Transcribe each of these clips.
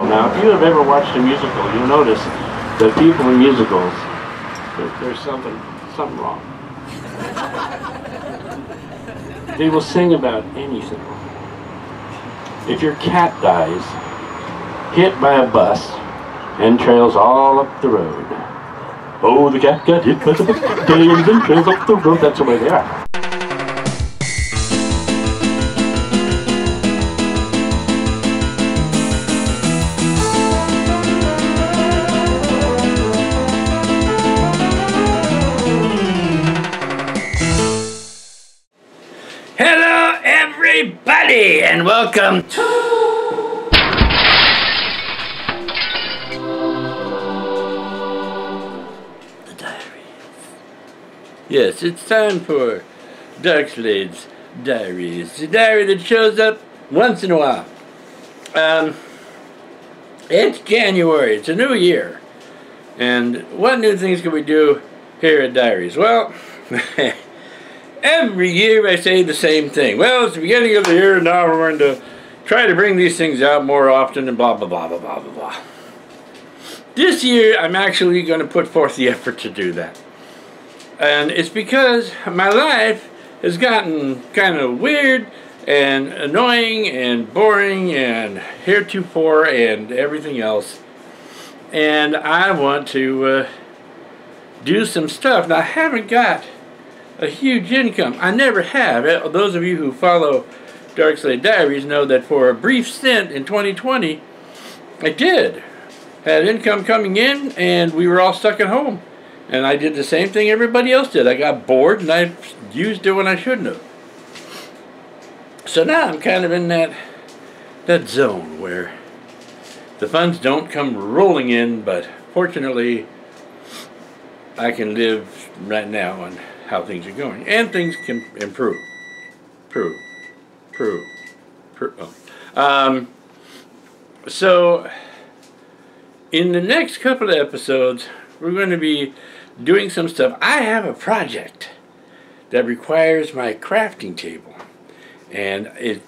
Now, if you have ever watched a musical, you'll notice that people in musicals, there's something wrong. They will sing about anything. If your cat dies, hit by a bus, and trails all up the road. Oh, the cat got hit by the bus, and trails up the road. That's the way they are. Hello, everybody, and welcome to the Diaries. Yes, it's time for Darkslade's Diaries, the diary that shows up once in a while. It's January, it's a new year, and what new things can we do here at Diaries? Well, every year I say the same thing. Well, it's the beginning of the year, and now we're going to try to bring these things out more often and blah, blah, blah, blah, blah, blah, blah. This year, I'm actually going to put forth the effort to do that. And it's because my life has gotten kind of weird and annoying and boring and heretofore and everything else. And I want to do some stuff. Now, I haven't got a huge income. I never have. Those of you who follow Darkslade Diaries know that for a brief stint in 2020, I did. Had income coming in, and we were all stuck at home. And I did the same thing everybody else did. I got bored, and I used it when I shouldn't have. So now I'm kind of in that zone where the funds don't come rolling in, but fortunately, I can live right now on how things are going, and things can improve. So in the next couple of episodes, we're going to be doing some stuff. I have a project that requires my crafting table, and it's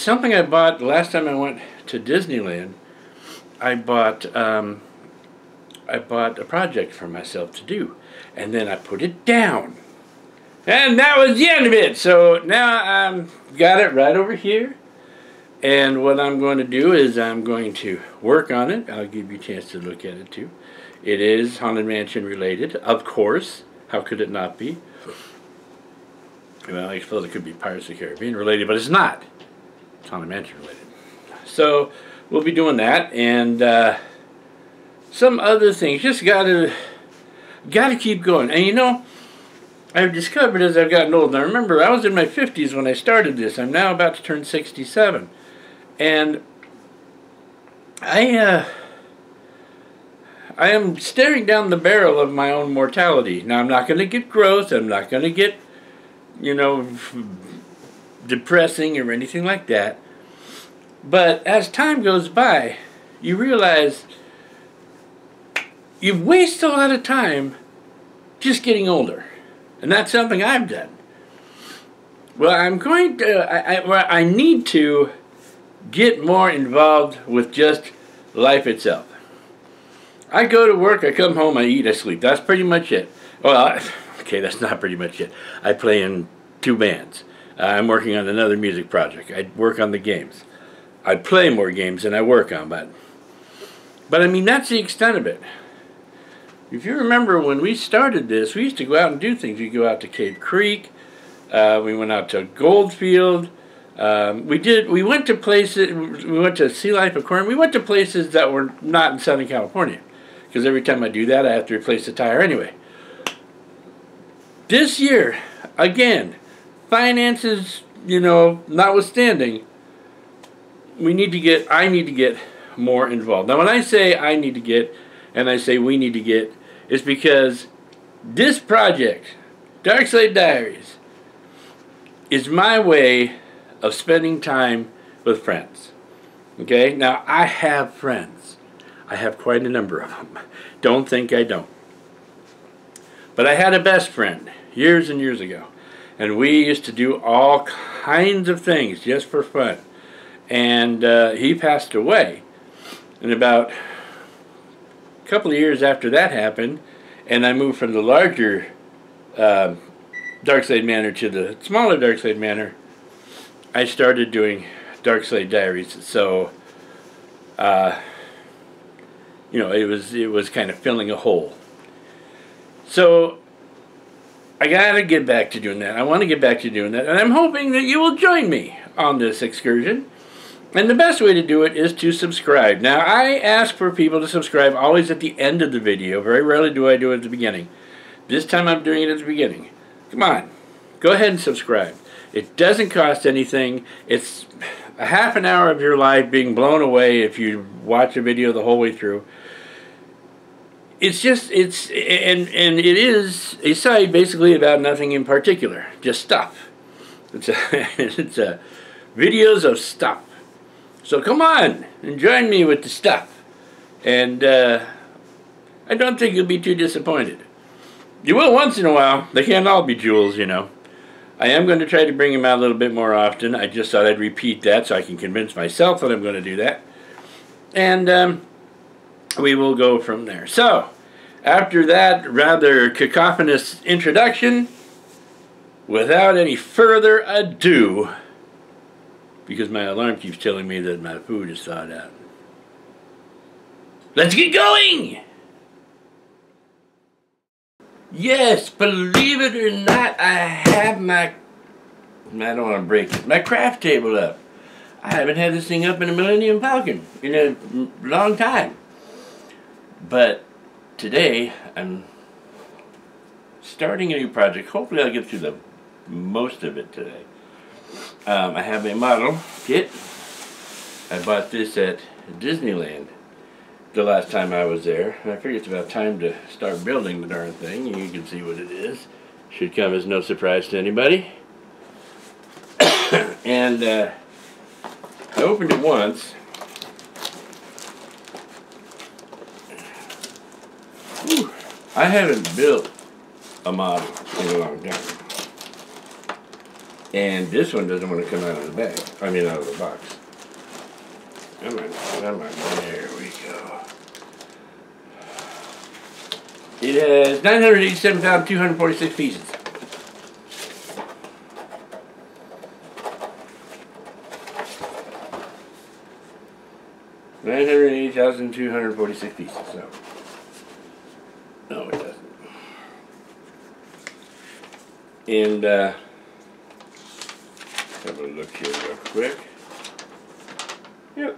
something I bought the last time I went to Disneyland. I bought a project for myself to do, and then I put it down, and that was the end of it. So now I've got it right over here, and what I'm going to do is I'm going to work on it. I'll give you a chance to look at it too. It is Haunted Mansion related, of course. How could it not be? Well, I suppose it could be Pirates of the Caribbean related, but it's not. It's Haunted Mansion related. So we'll be doing that, and some other things. Just gotta keep going. And you know, I've discovered as I've gotten old. Now remember, I was in my 50s when I started this. I'm now about to turn 67, and I am staring down the barrel of my own mortality. Now I'm not going to get gross. I'm not going to get, you know, depressing or anything like that. But as time goes by, you realize you waste a lot of time just getting older. And that's something I've done. Well, I'm going to, I need to get more involved with just life itself. I go to work, I come home, I eat, I sleep. That's pretty much it. Well, okay, that's not pretty much it. I play in 2 bands. I'm working on another music project. I work on the games. I play more games than I work on, but I mean, that's the extent of it. If you remember when we started this, we used to go out and do things. We'd go out to Cave Creek. We went out to Goldfield. We went to places, we went to Sea Life Aquarium. We went to places that were not in Southern California, because every time I do that, I have to replace the tire anyway. This year, again, finances, you know, notwithstanding, I need to get more involved. Now, when I say I need to get, and I say we need to get, it's because this project, Darkslade Diaries, is my way of spending time with friends. Okay? Now, I have friends. I have quite a number of them. Don't think I don't. But I had a best friend years and years ago, and we used to do all kinds of things just for fun. and he passed away. And about a couple of years after that happened, and I moved from the larger Darkslade Manor to the smaller Darkslade Manor, I started doing Darkslade Diaries. So, you know, it was kind of filling a hole. So I gotta get back to doing that. I want to get back to doing that, and I'm hoping that you will join me on this excursion. And the best way to do it is to subscribe. Now, I ask for people to subscribe always at the end of the video. Very rarely do I do it at the beginning. This time I'm doing it at the beginning. Come on, go ahead and subscribe. It doesn't cost anything. It's a half an hour of your life being blown away if you watch a video the whole way through. It's just, and it is a site basically about nothing in particular, just stuff. It's a videos of stuff. So come on and join me with the stuff, and I don't think you'll be too disappointed. You will once in a while. They can't all be jewels, you know. I am going to try to bring them out a little bit more often. I just thought I'd repeat that so I can convince myself that I'm going to do that, and we will go from there. So, after that rather cacophonous introduction, without any further ado, because my alarm keeps telling me that my food is thawed out, let's get going! Yes, believe it or not, I have I don't want to break it, my craft table up. I haven't had this thing up in a Millennium Falcon in a long time. But today, I'm starting a new project. Hopefully I'll get through the most of it today. I have a model kit. I bought this at Disneyland the last time I was there. I figured it's about time to start building the darn thing. You can see what it is. Should come as no surprise to anybody. And I opened it once. Whew. I haven't built a model in a long time. And this one doesn't want to come out of the bag. I mean, out of the box. Come on, come on. There we go. It has 987,246 pieces. $980,246 pieces. So, no, it doesn't. And have a look here real quick. Yep.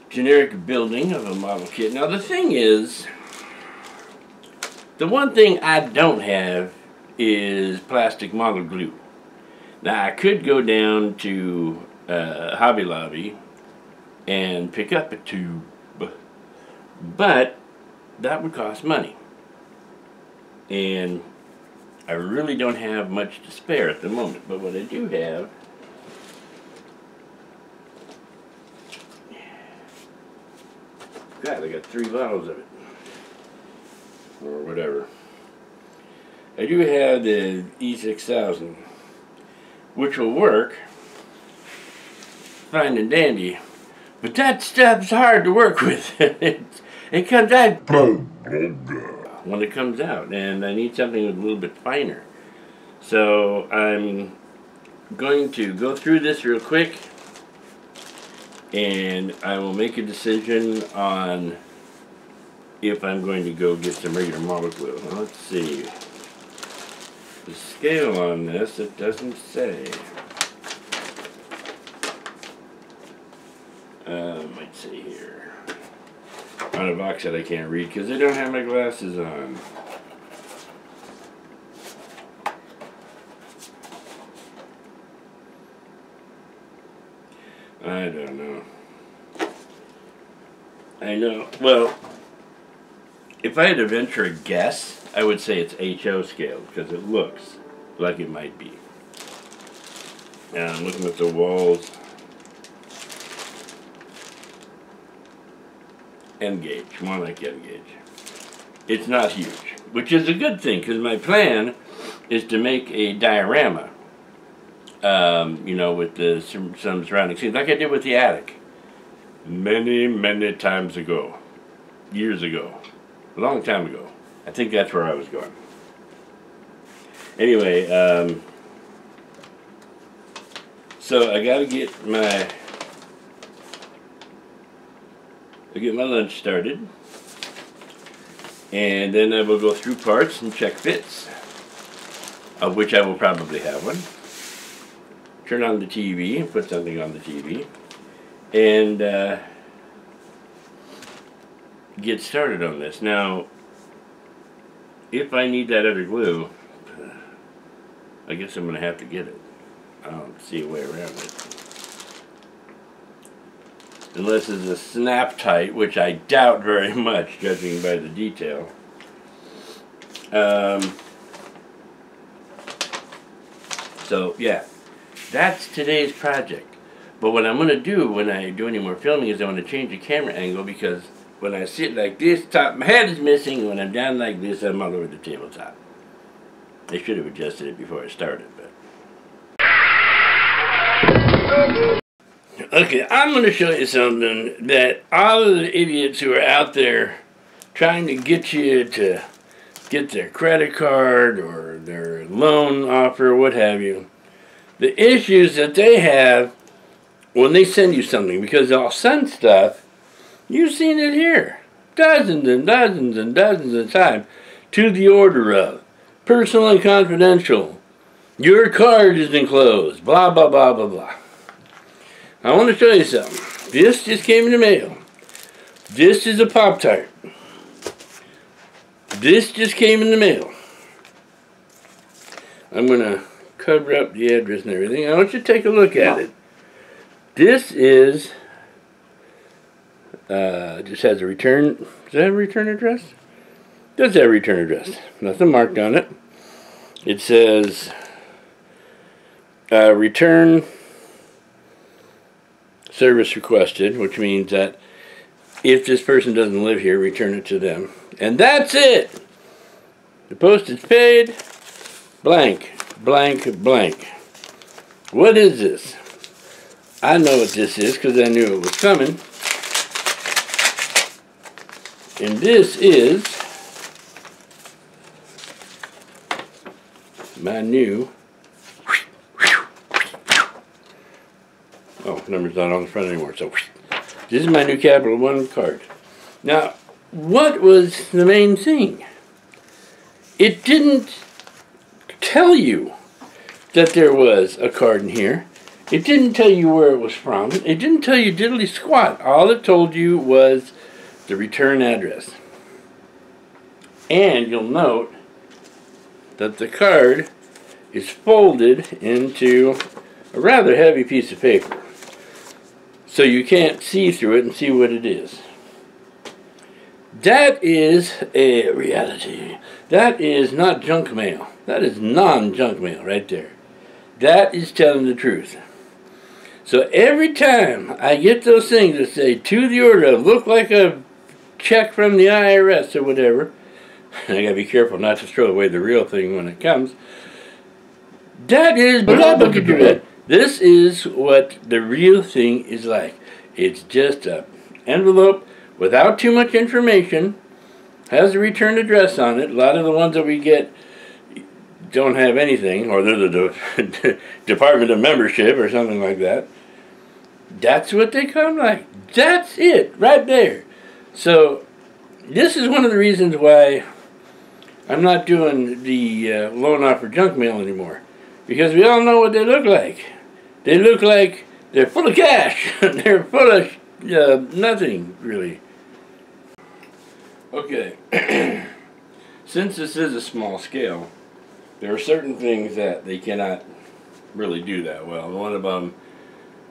Generic building of a model kit. Now the thing is, the one thing I don't have is plastic model glue. Now I could go down to Hobby Lobby and pick up a tube, but that would cost money. And I really don't have much to spare at the moment, but what I do have God, I got 3 bottles of it. Or whatever. I do have the E6000, which will work fine and dandy. But that stuff's hard to work with. It comes out when it comes out, and I need something a little bit finer. So I'm going to go through this real quick, and I will make a decision on if I'm going to go get some regular model glue. Now, let's see. The scale on this, it doesn't say. Let's see here. On a box that I can't read because I don't have my glasses on. I don't know. I know. Well, if I had to venture a guess, I would say it's HO scale because it looks like it might be. And I'm looking at the walls. End gauge, more like end gauge. It's not huge, which is a good thing because my plan is to make a diorama you know, with the some surrounding scenes, like I did with the attic. Many, many times ago. Years ago. A long time ago. I think that's where I was going. Anyway, so I gotta get my lunch started, and then I will go through parts and check fits, of which I will probably have one. Turn on the TV and put something on the TV, and get started on this. Now, if I need that other glue, I guess I'm going to have to get it. I don't see a way around it. Unless it's a snap tight, which I doubt very much, judging by the detail. So, yeah. That's today's project. But what I'm going to do when I do any more filming is I want to change the camera angle, because when I sit like this, my head is missing, and when I'm down like this, I'm all over the tabletop. I should have adjusted it before I started, but... Okay, I'm going to show you something that all of the idiots who are out there trying to get you to get their credit card or their loan offer, what have you, the issues that they have when they send you something, because they'll send stuff, you've seen it here, dozens and dozens and dozens of times, to the order of personal and confidential, your card is enclosed, blah, blah, blah, blah, blah. I want to show you something. This just came in the mail. This is a Pop-Tart. This just came in the mail. I'm going to cover up the address and everything. I want you to take a look at it. This is, just has a return, does that have a return address? Does have a return address. Nothing marked on it. It says, return service requested, which means that if this person doesn't live here, return it to them. And that's it! The postage paid, blank, blank, blank. What is this? I know what this is because I knew it was coming. And this is my new, oh, number's not on the front anymore, so this is my new Capital One card. Now, what was the main thing? It didn't tell you that there was a card in here. It didn't tell you where it was from. It didn't tell you diddly squat. All it told you was the return address. And you'll note that the card is folded into a rather heavy piece of paper. So you can't see through it and see what it is. That is a reality. That is not junk mail. That is non-junk mail right there. That is telling the truth. So every time I get those things that say to the order of, look like a check from the IRS or whatever, and I gotta be careful not to throw away the real thing when it comes, that is, this is what the real thing is like. It's just an envelope without too much information, has a return address on it. A lot of the ones that we get don't have anything, or they're the Department of Membership or something like that. That's what they come like. That's it, right there. So, this is one of the reasons why I'm not doing the loan offer junk mail anymore. Because we all know what they look like. They look like they're full of cash. They're full of nothing, really. Okay. Since this is a small scale, there are certain things that they cannot really do that well. One of them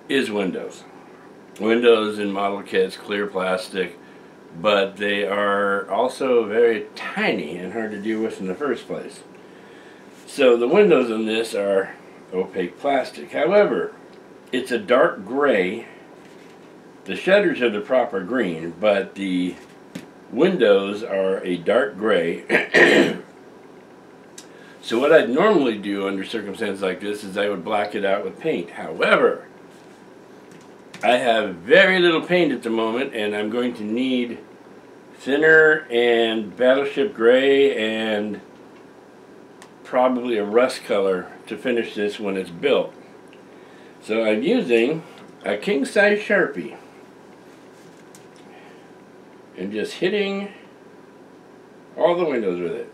is windows. Windows in model kits, clear plastic, but they are also very tiny and hard to deal with in the first place. So the windows in this are opaque plastic. However, it's a dark gray. The shutters are the proper green, but the windows are a dark gray. So what I'd normally do under circumstances like this is I would black it out with paint. However, I have very little paint at the moment, and I'm going to need thinner and Battleship Gray and probably a rust color to finish this when it's built. So I'm using a king-size Sharpie and just hitting all the windows with it.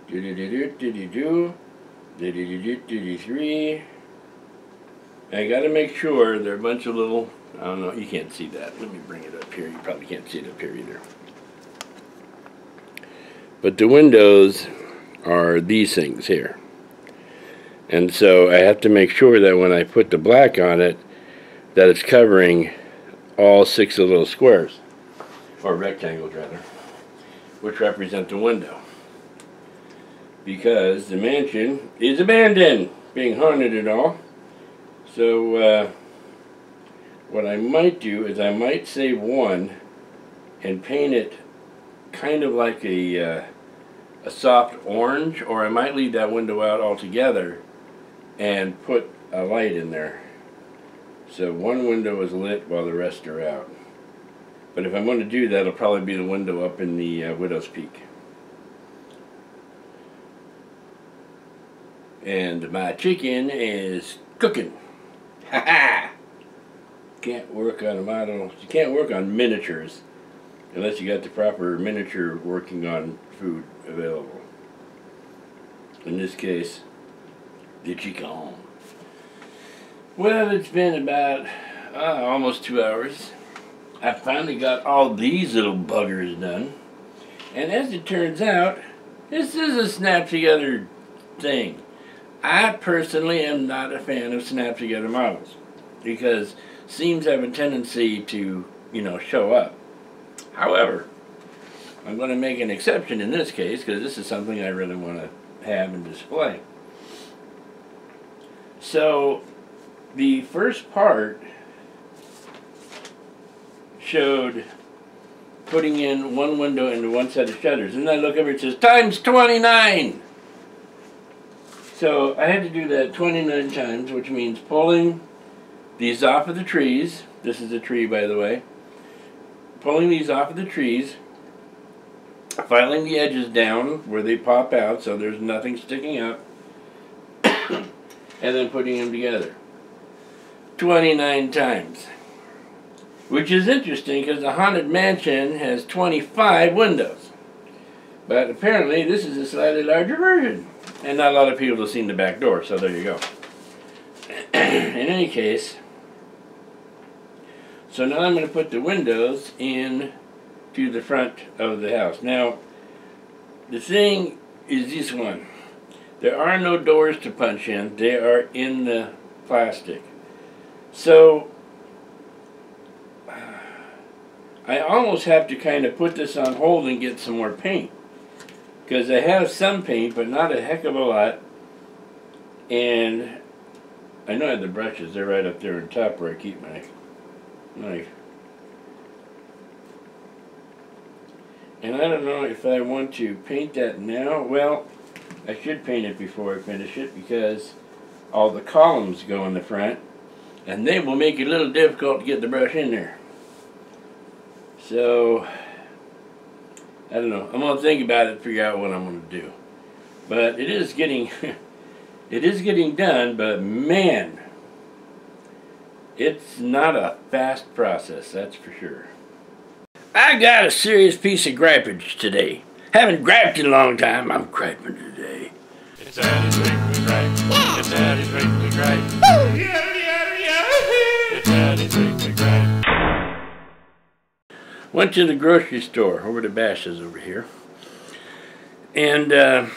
Do-do-do-do-do-do-do. I gotta make sure there are a bunch of little, I don't know, you can't see that. Let me bring it up here. You probably can't see it up here either. But the windows are these things here. And so I have to make sure that when I put the black on it, that it's covering all 6 of the little squares, or rectangles rather, which represent the window. Because the mansion is abandoned, being haunted and all. So what I might do is I might save one and paint it kind of like a soft orange, or I might leave that window out altogether and put a light in there. So one window is lit while the rest are out. But if I'm going to do that, it'll probably be the window up in the Widow's Peak. And my chicken is cooking. Ha ha! Can't work on a model. You can't work on miniatures unless you got the proper miniature working on food available. In this case, the chicken. Well, it's been about almost 2 hours. I finally got all these little buggers done. And as it turns out, this is a snap-together thing. I personally am not a fan of snap-together models because seams have a tendency to, show up. However, I'm going to make an exception in this case because this is something I really want to have and display. So, the first part showed putting in one window into one set of shutters. And then I look over, it says, times 29! So I had to do that 29 times, which means pulling these off of the trees. This is a tree, by the way. Pulling these off of the trees, filing the edges down where they pop out so there's nothing sticking up, and then putting them together 29 times. Which is interesting because the Haunted Mansion has 25 windows. But apparently this is a slightly larger version. And not a lot of people have seen the back door, so there you go. In any case, so now I'm going to put the windows in to the front of the house. Now, the thing is this one. There are no doors to punch in. They are in the plastic. So, I almost have to kind of put this on hold and get some more paint. Because I have some paint, but not a heck of a lot. And I know I have the brushes. They're right up there on top where I keep my knife. And I don't know if I want to paint that now. Well, I should paint it before I finish it because all the columns go in the front. And they will make it a little difficult to get the brush in there. So I don't know. I'm going to think about it and figure out what I'm going to do. But it is getting it is getting done, but man, it's not a fast process, that's for sure. I got a serious piece of gripage today. Haven't griped in a long time. I'm griping today. It's Daddy's Weekly Gripe. Yeah. It's Daddy's Weekly Gripe. Woo! It's Daddy's Weekly Gripe. Went to the grocery store over to Bash's over here. And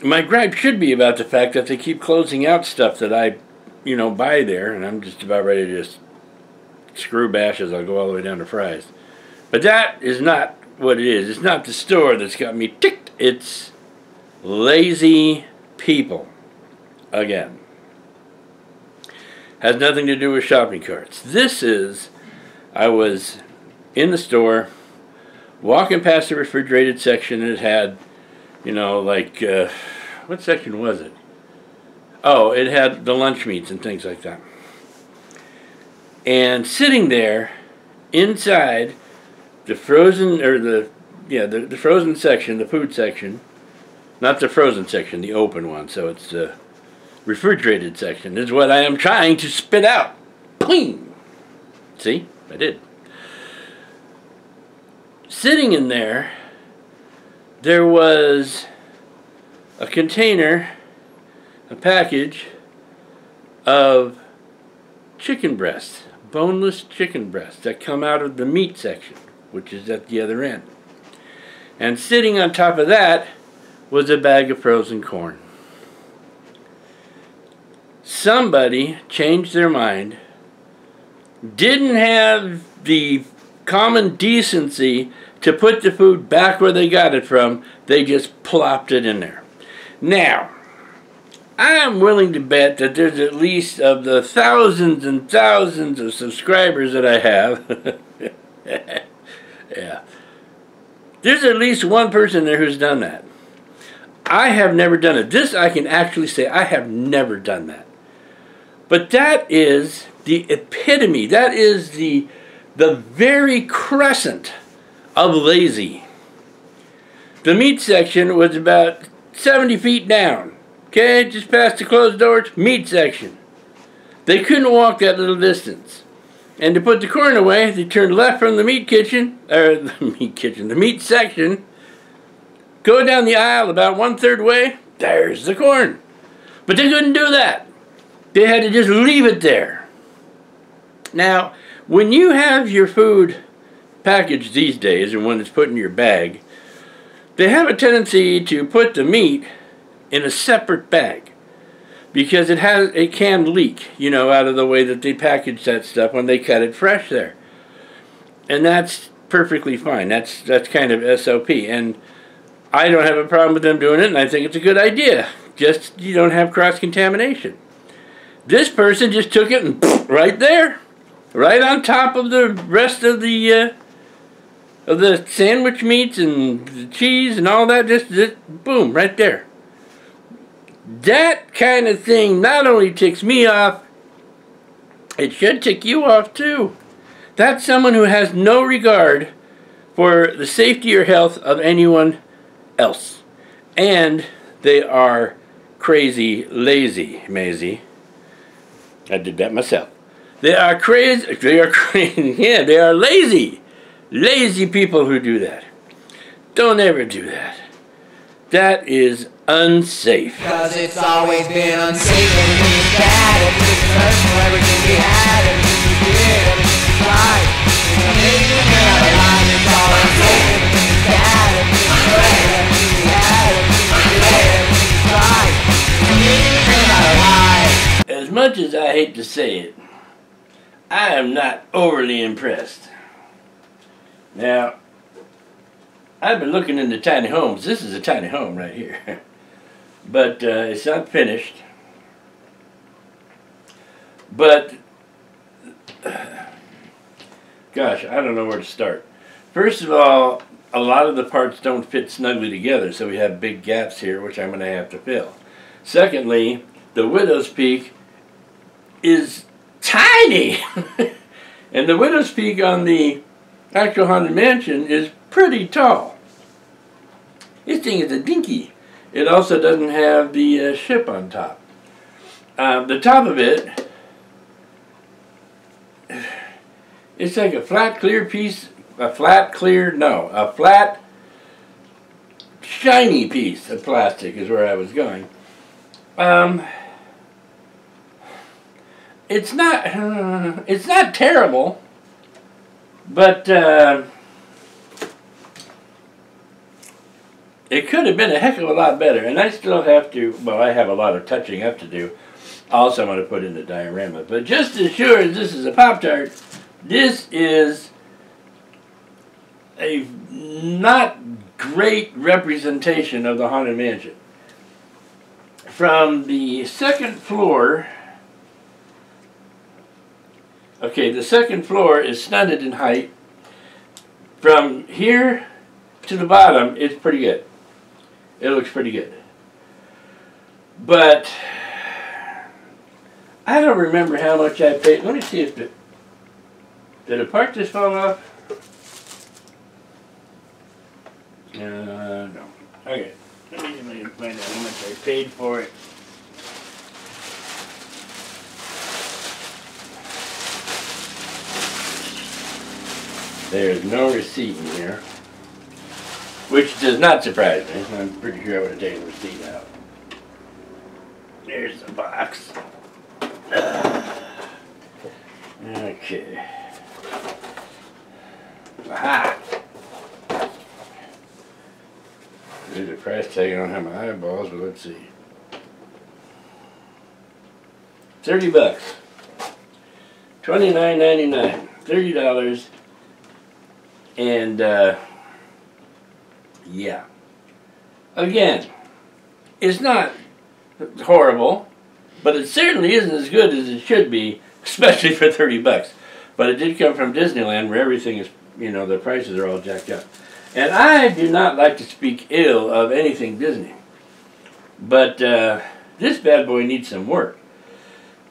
my gripe should be about the fact that they keep closing out stuff that I, buy there. And I'm just about ready to just screw Bash's. I'll go all the way down to Fry's. But that is not what it is. It's not the store that's got me ticked. It's lazy people. Again. Has nothing to do with shopping carts. This is, I was in the store, walking past the refrigerated section, and it had, what section was it? Oh, it had the lunch meats and things like that. And sitting there inside the frozen, or the frozen section, the food section, not the frozen section, the open one, so it's the refrigerated section, is what I am trying to spit out. Clean. See? I did. Sitting in there, there was a container, a package of chicken breasts, boneless chicken breasts that come out of the meat section, which is at the other end. And sitting on top of that was a bag of frozen corn. Somebody changed their mind, didn't have the common decency to put the food back where they got it from. They just plopped it in there. Now, I am willing to bet that there's at least, of the thousands and thousands of subscribers that I have, yeah, there's at least one person there who's done that. I have never done it. This I can actually say, I have never done that. But that is the epitome, that is the very crescent of lazy. The meat section was about 70 feet down. Okay, just past the closed doors, meat section. They couldn't walk that little distance. And to put the corn away, they turned left from the meat kitchen, or the meat section, go down the aisle about 1/3 way, there's the corn. But they couldn't do that. They had to just leave it there. Now, when you have your food packaged these days, and when it's put in your bag, they have a tendency to put the meat in a separate bag, because it can leak, you know, out of the way that they package that stuff when they cut it fresh there. And that's perfectly fine. That's kind of SOP, and I don't have a problem with them doing it, and I think it's a good idea. Just, you don't have cross-contamination. This person just took it and right there, right on top of the rest of the sandwich meats and the cheese and all that, just boom, right there. That kind of thing not only ticks me off, it should tick you off too. That's someone who has no regard for the safety or health of anyone else. And they are crazy lazy, Maisie. I did that myself. They are crazy, yeah, they are lazy. Lazy people who do that. Don't ever do that. That is unsafe. Cause it's always been unsafe, everything's bad, everything's hurtful, everything we had, everything we did, everything's right. Everything we had, it's all unsafe, everything's bad, everything's hurtful, everything we had, everything we did, everything's right. Everything we had, as much as I hate to say it, I am not overly impressed. Now, I've been looking into tiny homes. This is a tiny home right here. But it's not finished. But, gosh, I don't know where to start. First of all, a lot of the parts don't fit snugly together, so we have big gaps here, which I'm going to have to fill. Secondly, the widow's peak is tiny. And the widow's peak on the actual Haunted Mansion is pretty tall. This thing is a dinky. It also doesn't have the ship on top. The top of it, it's like a flat, clear piece, a flat, shiny piece of plastic is where I was going. It's not terrible, but it could have been a heck of a lot better, and I still have to, well, I have a lot of touching up to do. Also, I'm going to put in the diorama. But just as sure as this is a Pop-Tart, this is a not great representation of the Haunted Mansion. From the second floor, okay, the second floor is stunted in height. From here to the bottom, it's pretty good. It looks pretty good. But I don't remember how much I paid. Let me see if did the part just fall off? No. Okay. Let me find out how much I paid for it. There's no receipt in here, which does not surprise me. I'm pretty sure I would have taken the receipt out. There's the box. Okay. Aha! There's a price tag. I don't have my eyeballs, but let's see. $30. $29.99. $30. And yeah. Again, it's not horrible, but it certainly isn't as good as it should be, especially for $30. But it did come from Disneyland, where everything is, you know, the prices are all jacked up. And I do not like to speak ill of anything Disney, but this bad boy needs some work.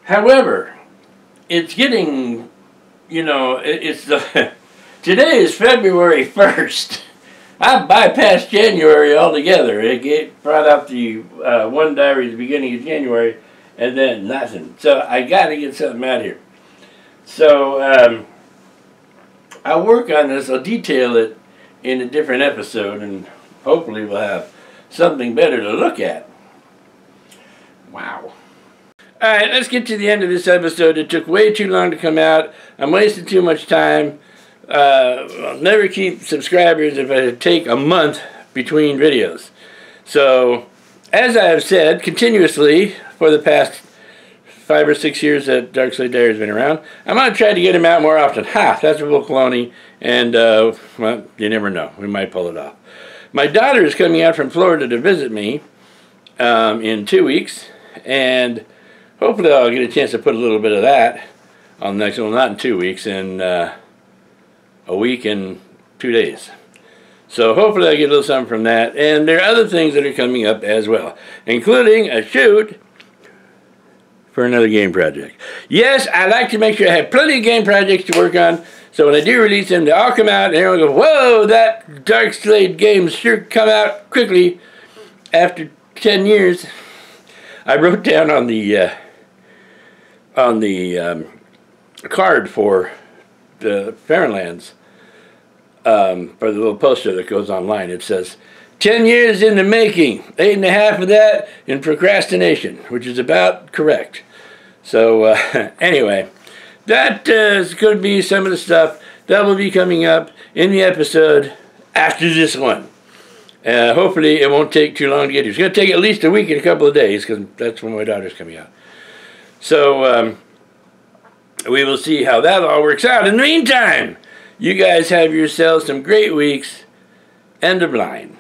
However, it's getting, you know, it's the today is February 1st. I bypassed January altogether. It brought out the one diary at the beginning of January, and then nothing. So I got to get something out here. So I'll work on this. I'll detail it in a different episode, and hopefully we'll have something better to look at. Wow. Alright, let's get to the end of this episode. It took way too long to come out. I'm wasting too much time. I'll never keep subscribers if I take a month between videos. So, as I have said continuously for the past 5 or 6 years that Darkslade Diary has been around, I'm going to try to get him out more often. Ha! That's a little baloney, and, well, you never know. We might pull it off. My daughter is coming out from Florida to visit me in 2 weeks, and hopefully I'll get a chance to put a little bit of that on the next one. Well, not in 2 weeks, in a week and 2 days. So hopefully I'll get a little something from that, and there are other things that are coming up as well, including a shoot for another game project. Yes, I like to make sure I have plenty of game projects to work on, so when I do release them, they all come out, and everyone goes, whoa, that Darkslade game sure come out quickly after 10 years. I wrote down on the card for the Fairylands, for the little poster that goes online, it says, 10 years in the making, 8.5 of that in procrastination, which is about correct. So, anyway, that is going to be some of the stuff that will be coming up in the episode after this one. Hopefully, it won't take too long to get here. It's going to take at least a week and a couple of days, because that's when my daughter's coming out. So, we will see how that all works out. In the meantime, you guys have yourselves some great weeks, and a blind.